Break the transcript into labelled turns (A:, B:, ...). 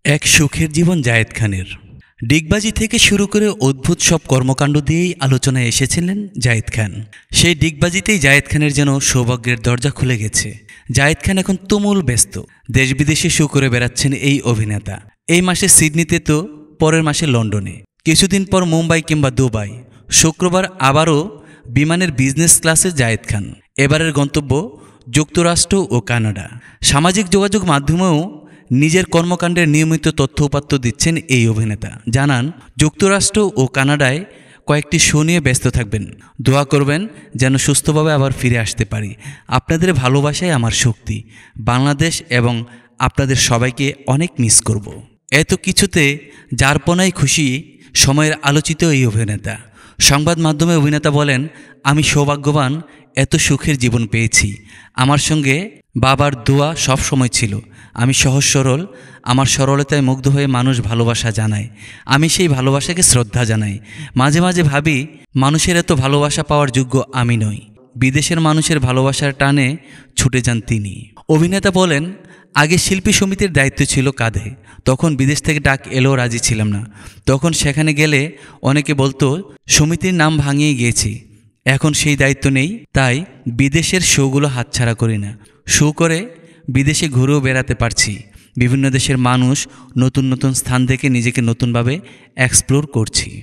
A: এক সুখের জীবন জায়েদ খানের। ডিগবাজি থেকে শুরু করে অদ্ভুত সব কর্মকাণ্ড দিয়েই আলোচনায় এসেছিলেন জায়েদ খান। সেই ডিগবাজিতেই জায়েদ খানের যেন সৌভাগ্যের দরজা খুলে গেছে। জায়েদ খান এখন তুমুল ব্যস্ত, দেশ বিদেশে শো করে বেড়াচ্ছেন এই অভিনেতা। এই মাসে সিডনিতে তো পরের মাসে লন্ডনে, কিছুদিন পর মুম্বাই কিংবা দুবাই। শুক্রবার আবারও বিমানের বিজনেস ক্লাসে জায়েদ খান। এবারের গন্তব্য যুক্তরাষ্ট্র ও কানাডা। সামাজিক যোগাযোগ মাধ্যমেও নিজের কর্মকাণ্ডের নিয়মিত তথ্য উপাত্ত দিচ্ছেন এই অভিনেতা। জানান, যুক্তরাষ্ট্র ও কানাডায় কয়েকটি শো নিয়ে ব্যস্ত থাকবেন। দোয়া করবেন যেন সুস্থভাবে আবার ফিরে আসতে পারি। আপনাদের ভালোবাসাই আমার শক্তি। বাংলাদেশ এবং আপনাদের সবাইকে অনেক মিস করব। এত কিছুতে যারপনাই খুশি সময়ের আলোচিত এই অভিনেতা। সংবাদ মাধ্যমে অভিনেতা বলেন, আমি সৌভাগ্যবান, এত সুখের জীবন পেয়েছি। আমার সঙ্গে বাবার দোয়া সব সময় ছিল। আমি সহজ সরল, আমার সরলতায় মুগ্ধ হয়ে মানুষ ভালোবাসা জানায়। আমি সেই ভালোবাসাকে শ্রদ্ধা জানাই। মাঝে মাঝে ভাবি, মানুষের এত ভালোবাসা পাওয়ার যোগ্য আমি নই। বিদেশের মানুষের ভালোবাসার টানে ছুটে যান তিনি। অভিনেতা বলেন, আগে শিল্পী সমিতির দায়িত্ব ছিল কাঁধে। তখন বিদেশ থেকে ডাক এলেও রাজি ছিলাম না। তখন সেখানে গেলে অনেকে বলতো সমিতির নাম ভাঙিয়ে গিয়েছি। এখন সেই দায়িত্ব নেই, তাই বিদেশের শোগুলো হাতছাড়া করি না। শো করে বিদেশে ঘুরেও বেড়াতে পারছি। বিভিন্ন দেশের মানুষ, নতুন নতুন স্থান থেকে নিজেকে নতুনভাবে এক্সপ্লোর করছি।